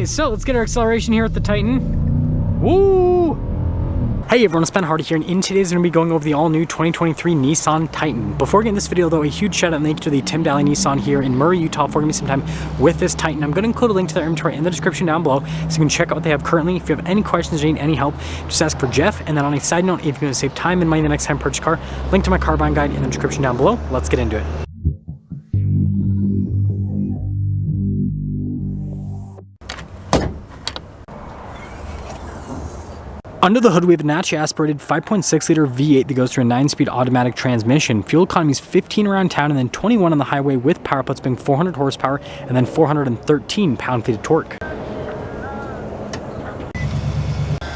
So let's get our acceleration here with the Titan. Woo! Hey everyone, it's Ben Hardy here, and in today's we're going to be going over the all-new 2023 Nissan Titan. Before getting this video though, a huge shout out and thank you to the Tim Daly Nissan here in Murray, Utah for giving me some time with this Titan. I'm going to include a link to their inventory in the description down below, so you can check out what they have currently. If you have any questions or need any help, just ask for Jeff. And then on a side note, if you're going to save time and money the next time you purchase a car, link to my car buying guide in the description down below. Let's get into it. Under the hood, we have a naturally aspirated 5.6 liter V8 that goes through a 9-speed automatic transmission. Fuel economy is 15 around town and then 21 on the highway, with power outputs being 400 horsepower and then 413 pound-feet of torque.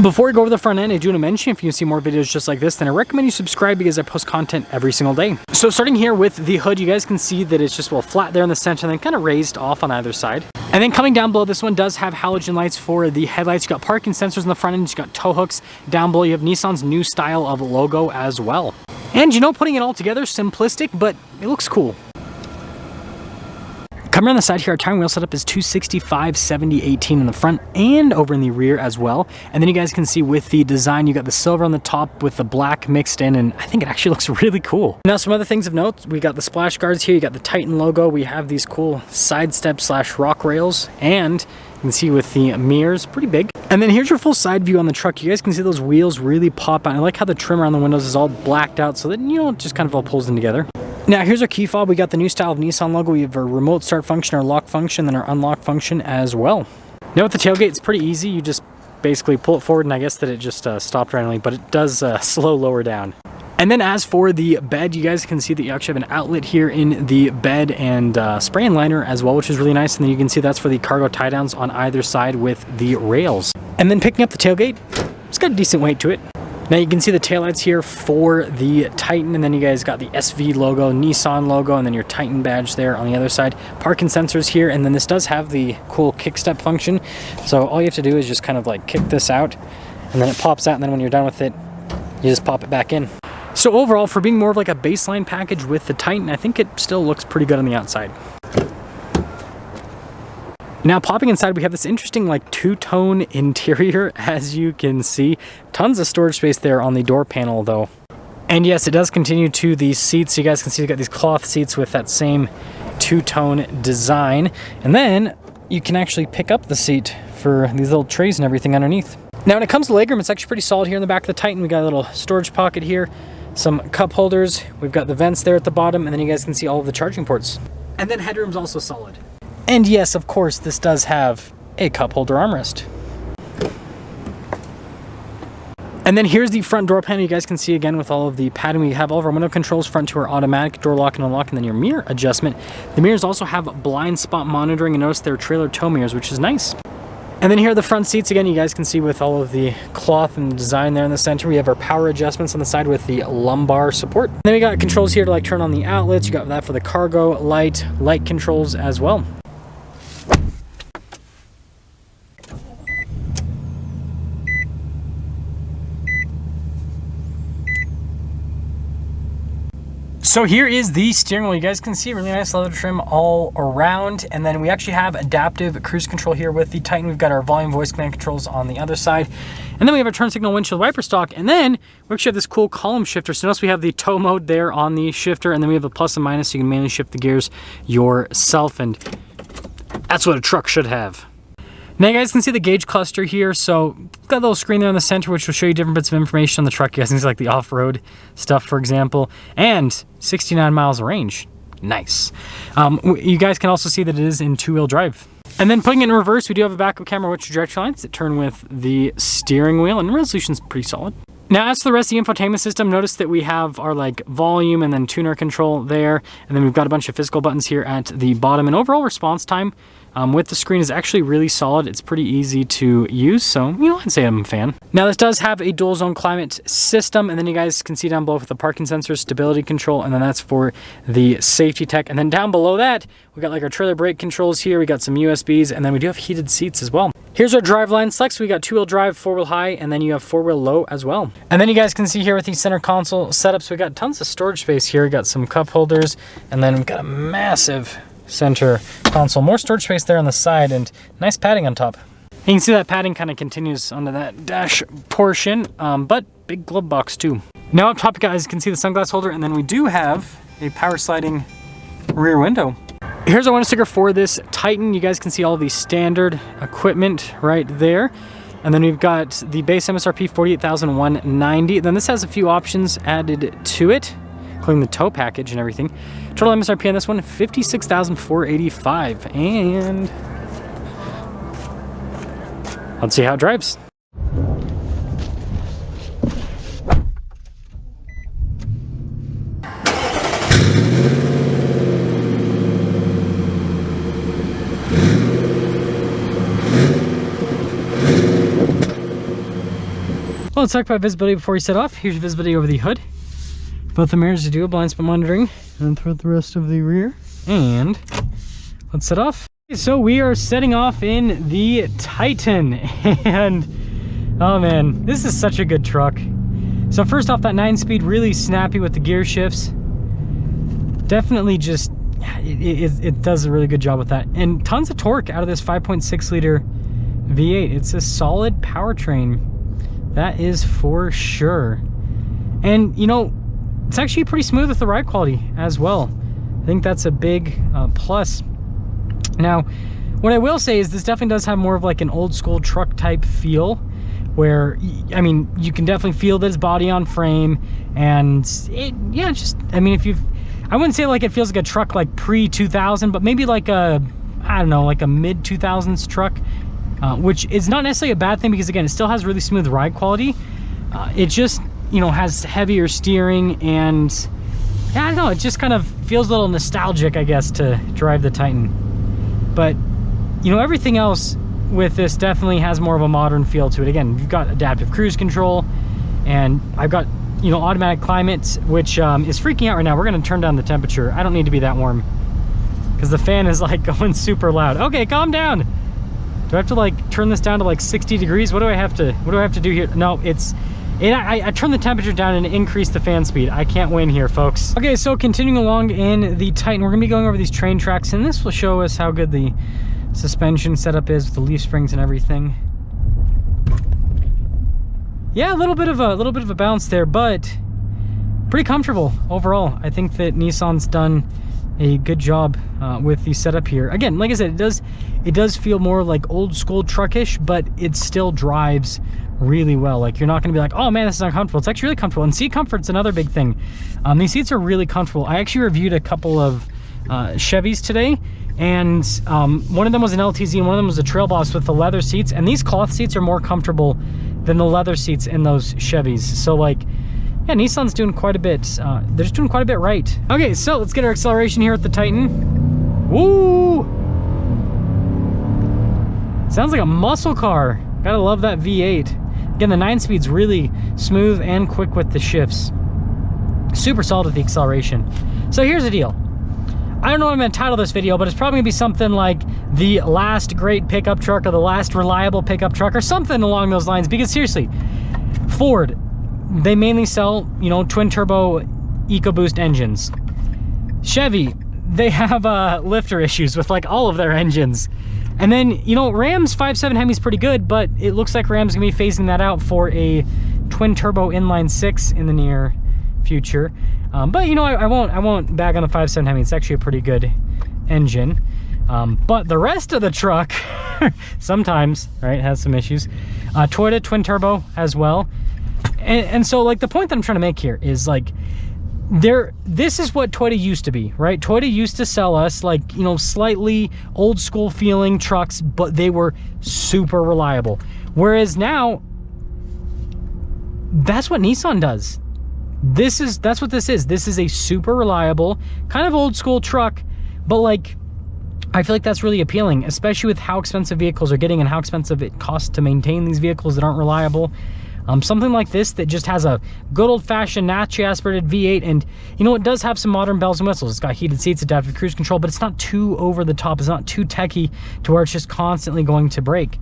Before we go over the front end, I do want to mention, if you see more videos just like this, then I recommend you subscribe because I post content every single day. So starting here with the hood, you guys can see that it's just flat there in the center and then kind of raised off on either side. And then coming down below, this one does have halogen lights for the headlights. You got parking sensors in the front end, you got tow hooks. Down below, you have Nissan's new style of logo as well. And you know, putting it all together, simplistic, but it looks cool. Coming around the side here, our tire wheel setup is 265, 70, 18 in the front and over in the rear as well. And then you guys can see with the design, you got the silver on the top with the black mixed in, and I think it actually looks really cool. Now, some other things of note, we got the splash guards here, you got the Titan logo, we have these cool side step / rock rails, and you can see with the mirrors, pretty big. And then here's your full side view on the truck. You guys can see those wheels really pop out. I like how the trim around the windows is all blacked out so that, you know, it just kind of all pulls them together. Now here's our key fob. We got the new style of Nissan logo. We have our remote start function, our lock function, then our unlock function as well. Now with the tailgate, it's pretty easy. You just basically pull it forward, and I guess that it just stopped randomly, but it does slow lower down. And then as for the bed, you guys can see that you actually have an outlet here in the bed and spray and liner as well, which is really nice. And then you can see that's for the cargo tie downs on either side with the rails. And then picking up the tailgate, it's got a decent weight to it. Now you can see the taillights here for the Titan, and then you guys got the SV logo, Nissan logo, and then your Titan badge there on the other side. Parking sensors here, and then this does have the cool kick step function. So all you have to do is just kind of like kick this out, and then it pops out, and then when you're done with it, you just pop it back in. So overall, for being more of like a baseline package with the Titan, I think it still looks pretty good on the outside. Now popping inside, we have this interesting like two-tone interior, as you can see. Tons of storage space there on the door panel though. And yes, it does continue to the seats. You guys can see we got these cloth seats with that same two-tone design. And then you can actually pick up the seat for these little trays and everything underneath. Now when it comes to legroom, it's actually pretty solid here in the back of the Titan. We got a little storage pocket here, some cup holders. We've got the vents there at the bottom, and then you guys can see all of the charging ports. And then headroom's also solid. And yes, of course, this does have a cup holder armrest. And then here's the front door panel. You guys can see again with all of the padding. We have all of our window controls, front to our automatic door lock and unlock, and then your mirror adjustment. The mirrors also have blind spot monitoring, and notice they're trailer tow mirrors, which is nice. And then here are the front seats. Again, you guys can see with all of the cloth and design there in the center. We have our power adjustments on the side with the lumbar support. And then we got controls here to like turn on the outlets. You got that for the cargo light controls as well. So here is the steering wheel. You guys can see really nice leather trim all around. And then we actually have adaptive cruise control here with the Titan. We've got our volume voice command controls on the other side. And then we have our turn signal windshield wiper stock. And then we actually have this cool column shifter. So notice we have the tow mode there on the shifter. And then we have the plus and minus, so you can manually shift the gears yourself. And that's what a truck should have. Now you guys can see the gauge cluster here. So got a little screen there in the center, which will show you different bits of information on the truck. You guys can see like the off-road stuff, for example, and 69 miles of range. Nice. You guys can also see that it is in two-wheel drive. And then putting it in reverse, we do have a backup camera with trajectory lines that turn with the steering wheel, and the resolution's pretty solid. Now, as for the rest of the infotainment system, notice that we have our like volume and then tuner control there, and then we've got a bunch of physical buttons here at the bottom. And overall response time with the screen is actually really solid. It's pretty easy to use, so you know, I'd say I'm a fan. Now this does have a dual zone climate system, and then you guys can see down below with the parking sensors, stability control, and then that's for the safety tech. And then down below that, we got like our trailer brake controls here. We got some USBs, and then we do have heated seats as well. Here's our driveline select. So we got 2-wheel drive, 4-wheel high, and then you have 4-wheel low as well. And then you guys can see here with the center console setup, so we got tons of storage space here. We got some cup holders, and then we've got a massive center console. More storage space there on the side and nice padding on top. You can see that padding kind of continues onto that dash portion, but big glove box too. Now up top, you guys can see the sunglass holder, and then we do have a power sliding rear window. Here's our window sticker for this Titan. You guys can see all the standard equipment right there. And then we've got the base MSRP $48,190. Then this has a few options added to it, including the tow package and everything. Total MSRP on this one, $56,485. And let's see how it drives. Well, let's talk about visibility before we set off. Here's your visibility over the hood. Both the mirrors do blind spot monitoring, and throughout the rest of the rear. And let's set off. So we are setting off in the Titan, and oh man, this is such a good truck. So first off, that 9-speed, really snappy with the gear shifts. Definitely just, it does a really good job with that. And tons of torque out of this 5.6 liter V8. It's a solid powertrain. That is for sure. And you know, it's actually pretty smooth with the ride quality as well. I think that's a big plus. Now, what I will say is this definitely does have more of like an old school truck type feel, where, I mean, you can definitely feel this body on frame, and it, yeah, just, I mean, if you've, I wouldn't say like it feels like a truck like pre-2000, but maybe like a, I don't know, like a mid-2000s truck. Which is not necessarily a bad thing, because again, it still has really smooth ride quality. It just, you know, has heavier steering, and yeah, I don't know, it just kind of feels a little nostalgic, I guess, to drive the Titan. But you know, everything else with this definitely has more of a modern feel to it. Again, you've got adaptive cruise control, and I've got, you know, automatic climate, which is freaking out right now. We're going to turn down the temperature. I don't need to be that warm because the fan is like going super loud. Okay, calm down. Do I have to like turn this down to like 60 degrees? What do I have to do here? No, I turned the temperature down and increased the fan speed. I can't win here, folks. Okay, so continuing along in the Titan, we're gonna be going over these train tracks, and this will show us how good the suspension setup is with the leaf springs and everything. Yeah, a little bit of a bounce there, but pretty comfortable overall. I think that Nissan's done a good job with the setup here. Again, like I said, it does feel more like old school truckish, but it still drives really well. Like, you're not going to be like, oh man, this is uncomfortable. It's actually really comfortable. And seat comfort's another big thing. These seats are really comfortable. I actually reviewed a couple of Chevys today, and one of them was an LTZ and one of them was a Trail Boss with the leather seats, and these cloth seats are more comfortable than the leather seats in those Chevys. So like, yeah, Nissan's doing quite a bit. They're just doing quite a bit right. Okay, so let's get our acceleration here at the Titan. Woo! Sounds like a muscle car. Gotta love that V8. Again, the 9-speed's really smooth and quick with the shifts. Super solid with the acceleration. So here's the deal. I don't know what I'm gonna title this video, but it's probably gonna be something like the last great pickup truck, or the last reliable pickup truck, or something along those lines. Because seriously, Ford, they mainly sell, you know, twin turbo EcoBoost engines. Chevy, they have lifter issues with like all of their engines. And then, you know, Ram's 5.7 Hemi's pretty good, but it looks like Ram's gonna be phasing that out for a twin turbo inline 6 in the near future. But you know, I won't bag on the 5.7 Hemi. It's actually a pretty good engine. But the rest of the truck sometimes, right, has some issues. Toyota twin turbo as well. And so like the point that I'm trying to make here is like, this is what Toyota used to be, right? Toyota used to sell us like, you know, slightly old school feeling trucks, but they were super reliable. Whereas now, that's what Nissan does. That's what this is. This is a super reliable, kind of old school truck, but like, I feel like that's really appealing, especially with how expensive vehicles are getting and how expensive it costs to maintain these vehicles that aren't reliable. Something like this that just has a good old-fashioned naturally aspirated V8, and you know, it does have some modern bells and whistles. It's got heated seats, adaptive cruise control, but it's not too over the top. It's not too techy to where it's just constantly going to break.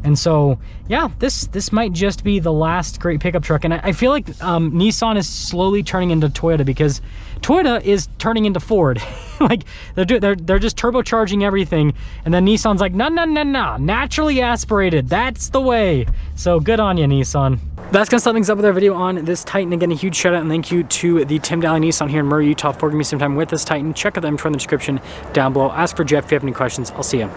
And so, yeah, this might just be the last great pickup truck. And I feel like Nissan is slowly turning into Toyota, because Toyota is turning into Ford. Like they're just turbocharging everything, and then Nissan's like, no, naturally aspirated, that's the way. So good on you, Nissan. That's gonna start things up with our video on this Titan. Again, a huge shout out and thank you to the Tim Daly Nissan here in Murray, Utah, for giving me some time with this Titan. Check out the info in the description down below. Ask for Jeff if you have any questions. I'll see you.